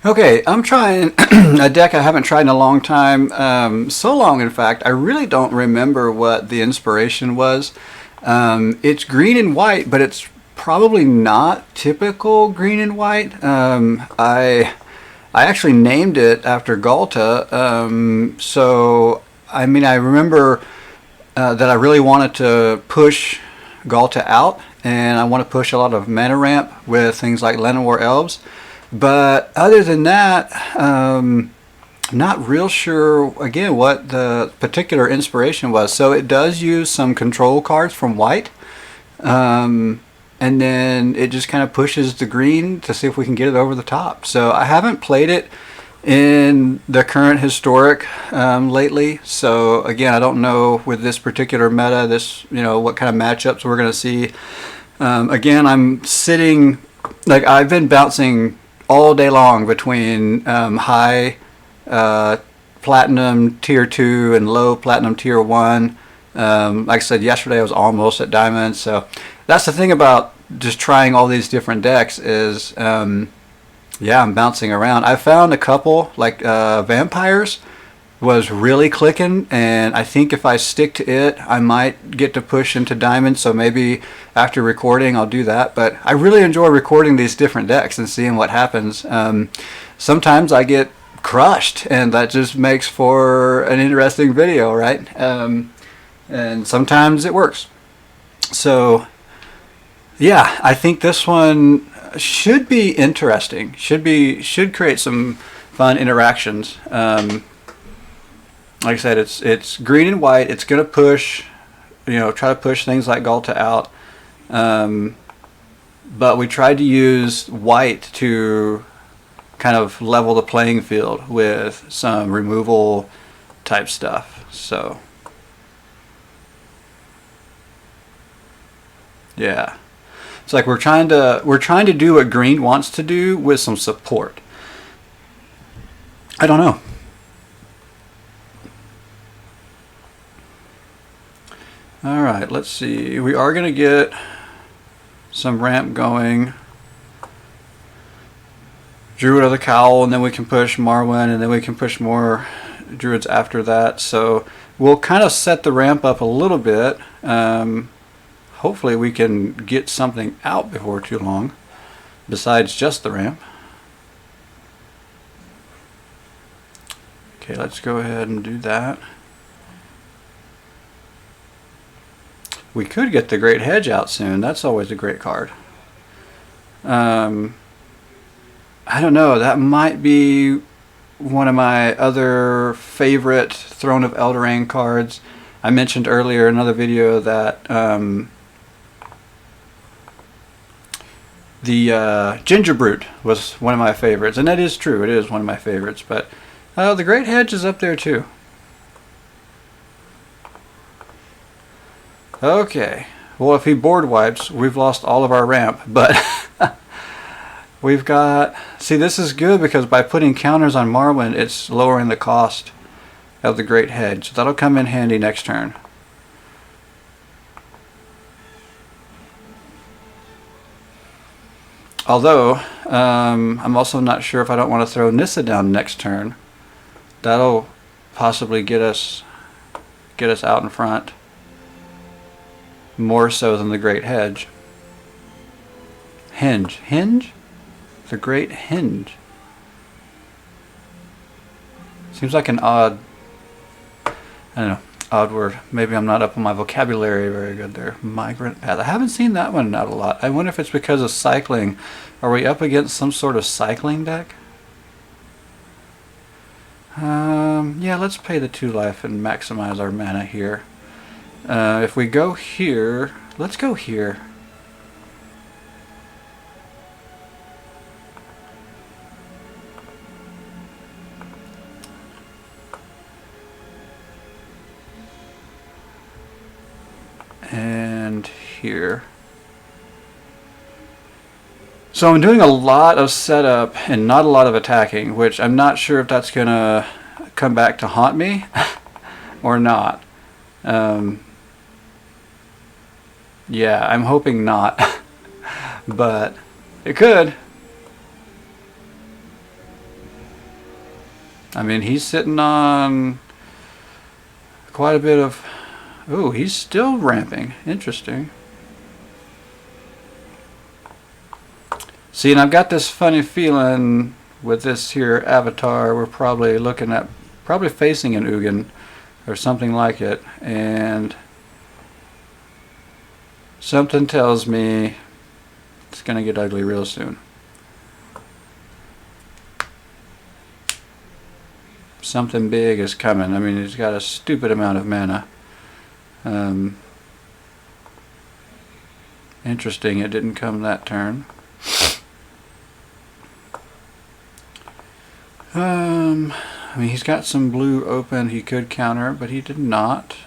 Okay, I'm trying a deck I haven't tried in a long time. So long, in fact, I really don't remember what the inspiration was. It's green and white, but it's probably not typical green and white. I actually named it after Ghalta. So I mean, I remember that I really wanted to push Ghalta out, and I want to push a lot of mana ramp with things like Llanowar Elves. But other than that, not real sure again what the particular inspiration was. So it does use some control cards from white, and then it just kind of pushes the green to see if we can get it over the top. So I haven't played it in the current historic lately. So again, I don't know with this particular meta, what kind of matchups we're going to see. Again, I'm sitting like I've been bouncing all day long between high platinum tier 2 and low platinum tier 1. Like I said, yesterday I was almost at diamond. So that's the thing about just trying all these different decks is, yeah, I'm bouncing around. I found a couple, like vampires was really clicking, and I think if I stick to it, I might get to push into diamond. So maybe after recording I'll do that. But I really enjoy recording these different decks and seeing what happens. Sometimes I get crushed, and that just makes for an interesting video, right? And sometimes it works. So yeah, I think this one should be interesting. Should create some fun interactions. Like I said, it's green and white. It's gonna push, try to push things like Ghalta out. But we tried to use white to kind of level the playing field with some removal type stuff. So yeah, it's like we're trying to do what green wants to do with some support. I don't know. All right, let's see. We are going to get some ramp going. Druid of the Cowl, and then we can push Marwyn, and then we can push more Druids after that. So we'll kind of set the ramp up a little bit. Hopefully we can get something out before too long, besides just the ramp. Okay, let's go ahead and do that. We could get the Great Hedge out soon. That's always a great card. I don't know. That might be one of my other favorite Throne of Eldraine cards. I mentioned earlier in another video that the Ginger Brute was one of my favorites. And that is true. It is one of my favorites. But the Great Hedge is up there too. Okay, well, if he board wipes, we've lost all of our ramp, but we've got, see, this is good because by putting counters on Marwyn, it's lowering the cost of the Great Hedge. So that'll come in handy next turn. Although, I'm also not sure if I don't want to throw Nissa down next turn. That'll possibly get us out in front. More so than the Great Hedge. Hinge? The Great Hinge. Seems like an odd, I don't know, odd word. Maybe I'm not up on my vocabulary very good there. Migrant Path. I haven't seen that one out a lot. I wonder if it's because of cycling. Are we up against some sort of cycling deck? Yeah, let's pay the 2 life and maximize our mana here. If we go here, let's go here. And here. So I'm doing a lot of setup and not a lot of attacking, which I'm not sure if that's going to come back to haunt me or not. Yeah, I'm hoping not, but it could. I mean, he's sitting on quite a bit of... Ooh, he's still ramping. Interesting. See, and I've got this funny feeling with this here avatar, we're probably looking at, probably facing an Ugin or something like it, and something tells me it's going to get ugly real soon. Something big is coming. I mean, he's got a stupid amount of mana. Interesting, it didn't come that turn. I mean, he's got some blue open. He could counter, but he did not.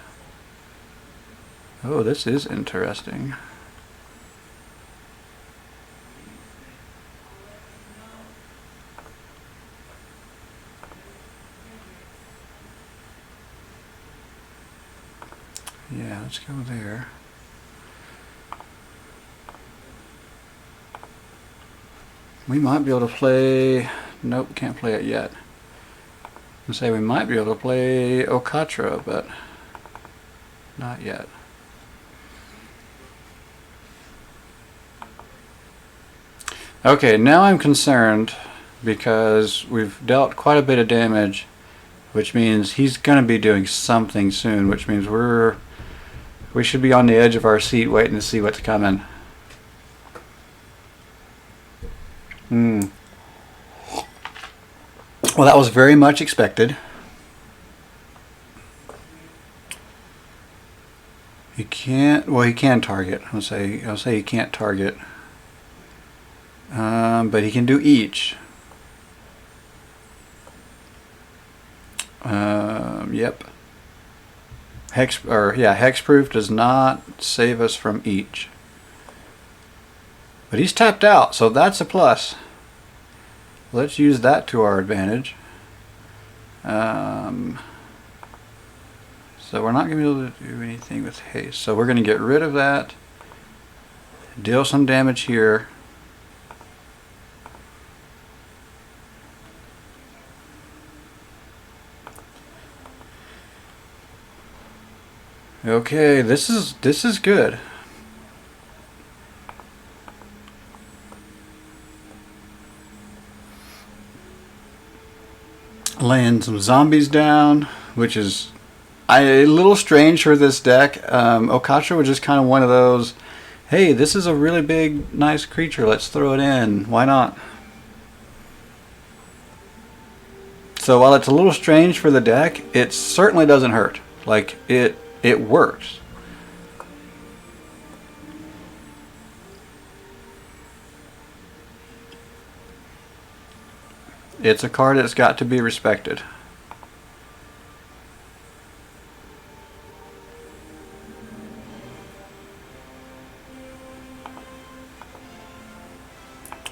Oh, this is interesting. Yeah, let's go there. We might be able to play... Nope, can't play it yet. I say we might be able to play Okatra, but not yet. Okay, now I'm concerned because we've dealt quite a bit of damage, which means he's going to be doing something soon, which means we should be on the edge of our seat waiting to see what's coming. Well, that was very much expected. He can't. Well, he can target. I'll say he can't target, but he can do each. Yep. Hexproof does not save us from each. But he's tapped out, so that's a plus. Let's use that to our advantage. So we're not going to be able to do anything with haste. So we're going to get rid of that. Deal some damage here. Okay, this is good. Laying some zombies down, which is a little strange for this deck. Okatra was just kind of one of those, hey, this is a really big, nice creature, let's throw it in. Why not? So while it's a little strange for the deck, it certainly doesn't hurt. Like, it works. It's a card that's got to be respected.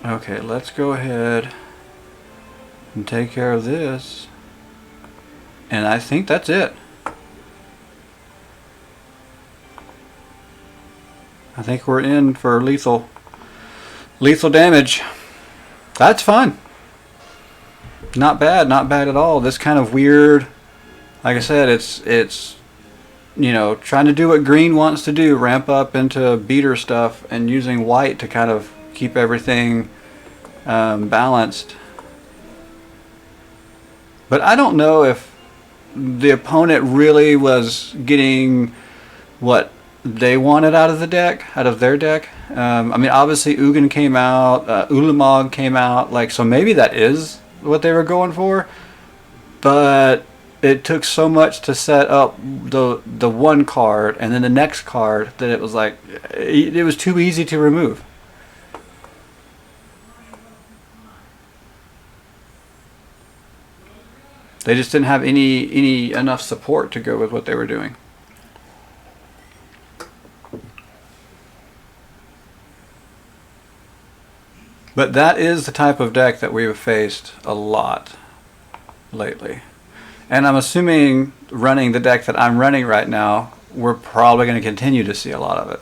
Okay, let's go ahead and take care of this. And I think that's it. I think we're in for lethal damage. That's fun. Not bad at all. This kind of weird, like I said, it's you know, trying to do what green wants to do, ramp up into beater stuff, and using white to kind of keep everything balanced. But I don't know if the opponent really was getting what they wanted out of the deck, out of their deck. I mean, obviously Ugin came out, Ulamog came out, like, so maybe that is what they were going for, but it took so much to set up the one card and then the next card that it was like it was too easy to remove. They just didn't have any enough support to go with what they were doing. But that is the type of deck that we've faced a lot lately. And I'm assuming running the deck that I'm running right now, we're probably going to continue to see a lot of it.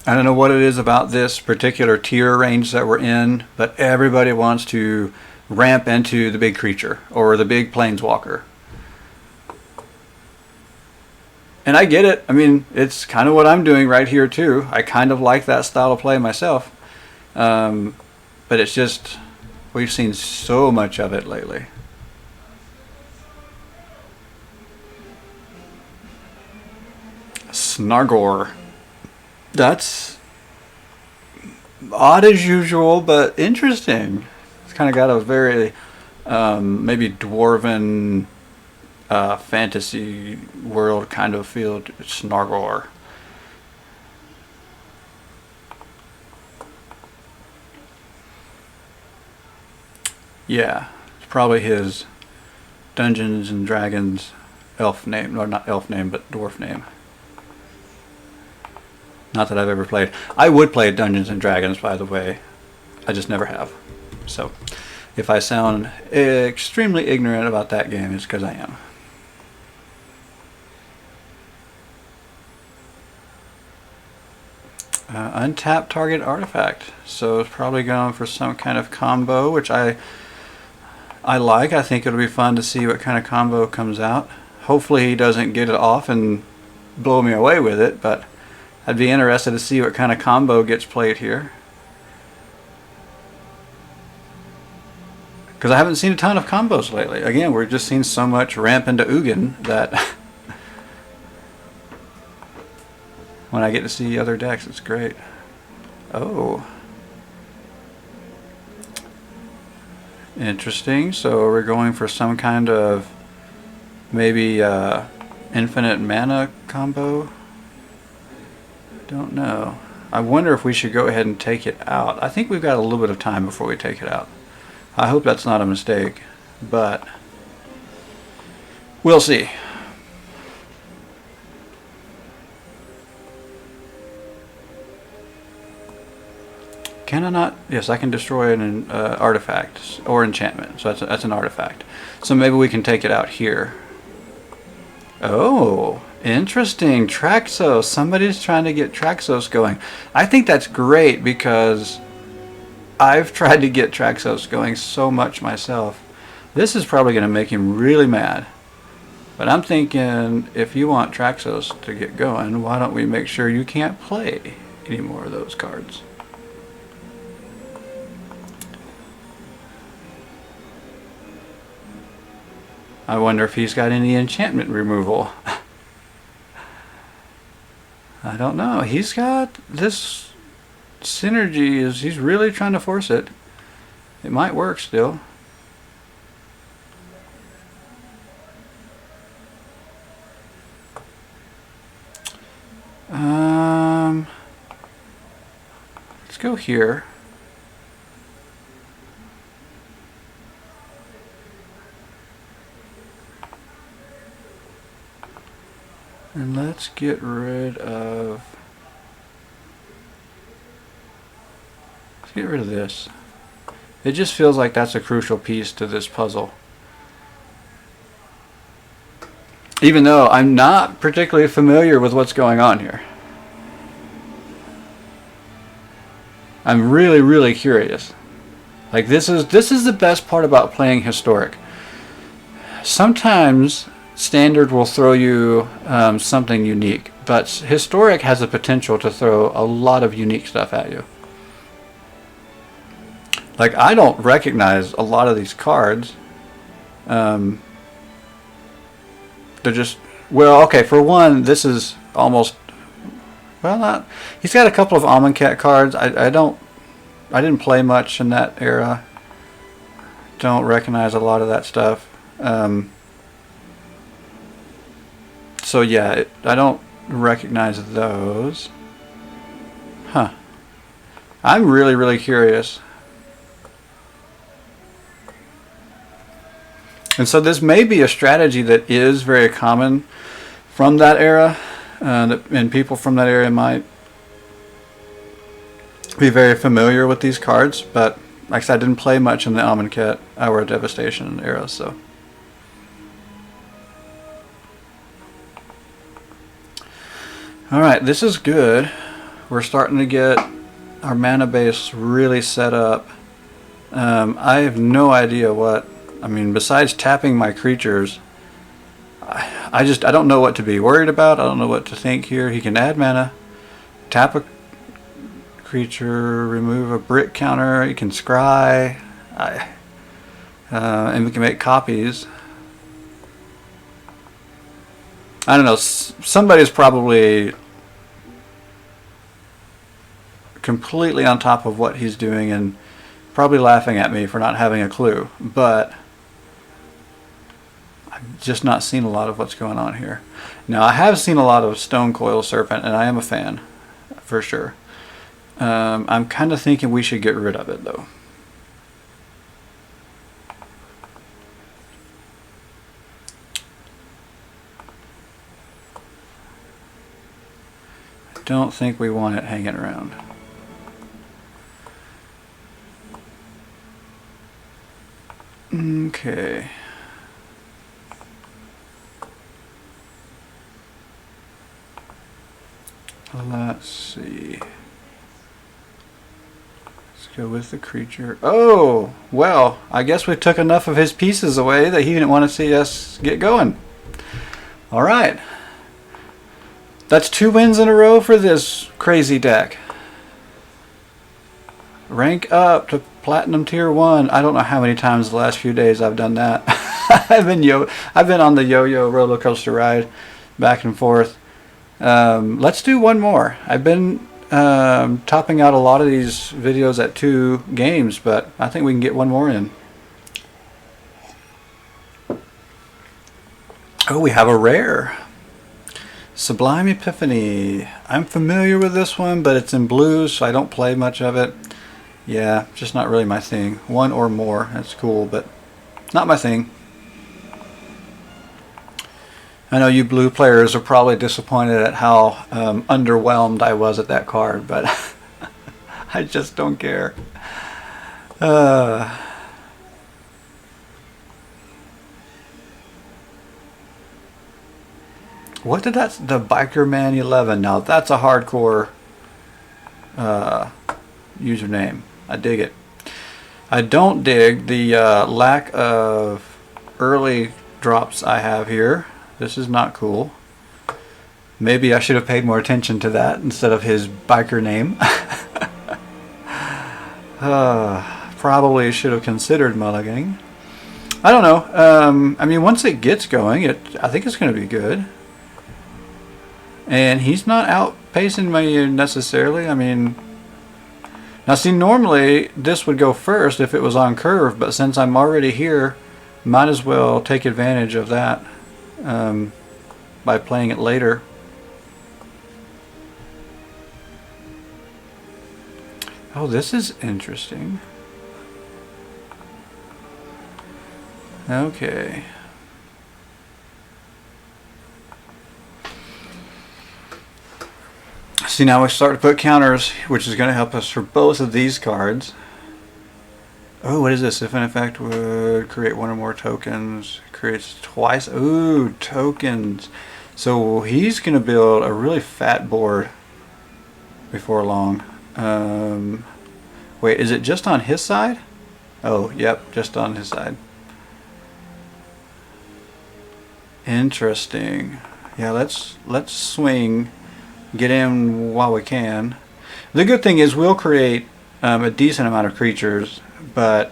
I don't know what it is about this particular tier range that we're in, but everybody wants to ramp into the big creature or the big planeswalker. And I get it. I mean, it's kind of what I'm doing right here too. I kind of like that style of play myself. But it's just, we've seen so much of it lately. Snargor. That's odd as usual, but interesting. It's kind of got a very maybe dwarven fantasy world kind of feel to Snargor. Yeah, it's probably his Dungeons and Dragons elf name, or not elf name, but dwarf name. Not that I've ever played. I would play Dungeons and Dragons, by the way. I just never have. So, if I sound extremely ignorant about that game, it's because I am. Untapped target artifact. So it's probably going for some kind of combo, which I like. I think it'll be fun to see what kind of combo comes out. Hopefully he doesn't get it off and blow me away with it, but I'd be interested to see what kind of combo gets played here. Because I haven't seen a ton of combos lately. Again, we're just seeing so much ramp into Ugin that when I get to see other decks, it's great. Oh. Interesting. So we're going for some kind of maybe infinite mana combo. Don't know. I wonder if we should go ahead and take it out. I think we've got a little bit of time before we take it out. I hope that's not a mistake, but we'll see. Can I not? Yes, I can destroy an artifact or enchantment. So that's an artifact. So maybe we can take it out here. Oh, interesting. Traxos. Somebody's trying to get Traxos going. I think that's great because I've tried to get Traxos going so much myself. This is probably going to make him really mad. But I'm thinking if you want Traxos to get going, why don't we make sure you can't play any more of those cards? I wonder if he's got any enchantment removal. I don't know. He's got this synergy. He's really trying to force it. It might work still. Let's go here. And let's get rid of this. It just feels like that's a crucial piece to this puzzle. Even though I'm not particularly familiar with what's going on here. I'm really, really curious. Like this is the best part about playing Historic. Sometimes Standard will throw you something unique, but Historic has the potential to throw a lot of unique stuff at you. Like I don't recognize a lot of these cards. They're just, well, okay, for one, this is almost, well, not, he's got a couple of Amonkhet cards. I didn't play much in that era. Don't recognize a lot of that stuff. So yeah, I don't recognize those. Huh. I'm really, really curious. And so this may be a strategy that is very common from that era, and people from that area might be very familiar with these cards, but like I said, I didn't play much in the Amonkhet Hour of Devastation era, so. Alright, this is good. we're starting to get our mana base really set up. I have no idea what, I mean, besides tapping my creatures, I don't know what to be worried about. I don't know what to think here. He can add mana, tap a creature, remove a brick counter. He can scry, and we can make copies. I don't know. Somebody's probably completely on top of what he's doing and probably laughing at me for not having a clue, but I've just not seen a lot of what's going on here. Now, I have seen a lot of Stone Coil Serpent, and I am a fan, for sure. I'm kind of thinking we should get rid of it, though. I don't think we want it hanging around. Okay. Let's see. Let's go with the creature. Oh, well, I guess we took enough of his pieces away that he didn't want to see us get going. All right. That's 2 wins in a row for this crazy deck. Rank up to Platinum Tier 1. I don't know how many times the last few days I've done that. I've been on the yo-yo roller coaster ride back and forth. Let's do one more. I've been topping out a lot of these videos at 2 games, but I think we can get one more in. Oh, we have a rare. Sublime Epiphany. I'm familiar with this one, but it's in blue, so I don't play much of it. Yeah, just not really my thing. 1 or more, that's cool, but not my thing. I know you blue players are probably disappointed at how underwhelmed I was at that card, but I just don't care. What did that? The Biker Man 11. Now that's a hardcore username. I dig it. I don't dig the lack of early drops I have here. This is not cool. Maybe I should have paid more attention to that instead of his biker name. Probably should have considered mulliganing. I don't know. I mean, once it gets going, I think it's going to be good. And he's not outpacing me necessarily. I mean, now see, normally this would go first if it was on curve, but since I'm already here, might as well take advantage of that by playing it later. Oh, this is interesting. Okay. See, now we start to put counters, which is going to help us for both of these cards. Oh, what is this? If an effect would create 1 or more tokens, creates twice. Ooh, tokens. So he's going to build a really fat board before long. Wait, is it just on his side? Oh, yep, just on his side. Interesting. Yeah, let's swing, get in while we can. The good thing is we'll create a decent amount of creatures, but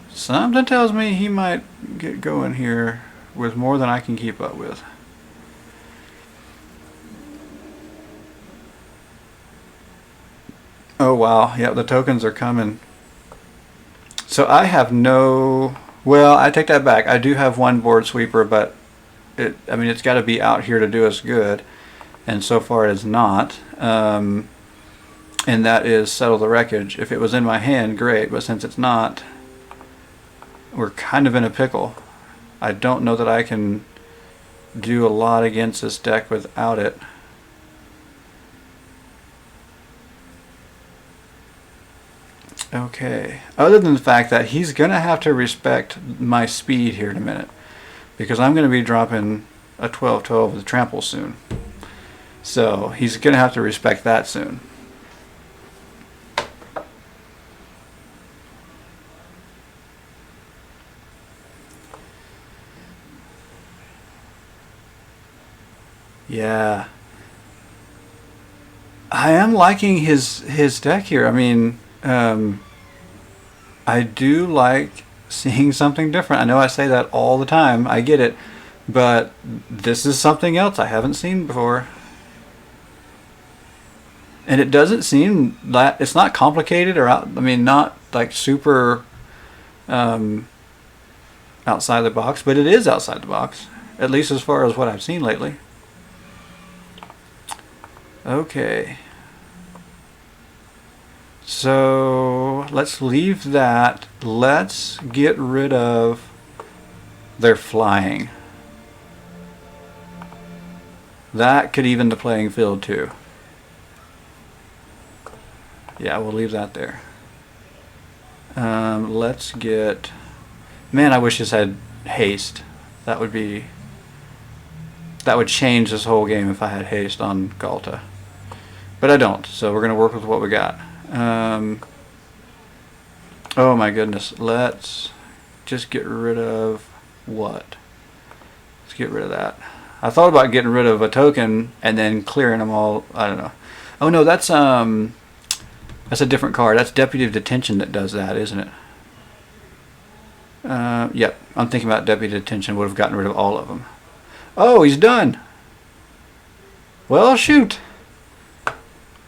something tells me he might get going here with more than I can keep up with. Oh wow, yeah, the tokens are coming. So I have no, well, I take that back. I do have 1 board sweeper, but I mean, it's got to be out here to do us good, and so far it is not. And that is Settle the Wreckage. If it was in my hand, great, but since it's not, we're kind of in a pickle. I don't know that I can do a lot against this deck without it. Okay, other than the fact that he's going to have to respect my speed here in a minute, because I'm going to be dropping a 12-12 with Trample soon. So he's going to have to respect that soon. Yeah. I am liking his deck here. I mean, I do like seeing something different. I know I say that all the time. I get it. But this is something else I haven't seen before. And it doesn't seem that it's not complicated or I mean, not like super outside the box, but it is outside the box, at least as far as what I've seen lately. Okay. So let's leave that. Let's get rid of their flying. That could even the playing field too. Yeah, we'll leave that there. Let's get... Man, I wish this had haste. That would change this whole game if I had haste on Ghalta. But I don't, so we're going to work with what we got. Oh my goodness. Let's just get rid of what? Let's get rid of that. I thought about getting rid of a token and then clearing them all. I don't know. Oh no, that's a different card. That's Deputy of Detention that does that, isn't it? Yep. I'm thinking about Deputy of Detention. Would have gotten rid of all of them. Oh, he's done. Well, shoot.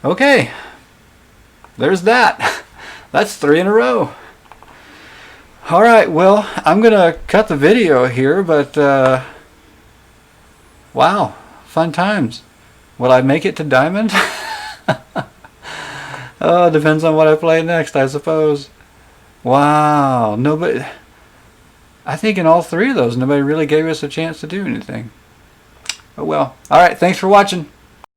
Okay. There's that. That's 3 in a row. All right. Well, I'm gonna cut the video here, but wow, fun times. Will I make it to Diamond? Oh, depends on what I play next, I suppose. Wow, nobody... I think in all 3 of those, nobody really gave us a chance to do anything. Oh well. Alright, thanks for watching.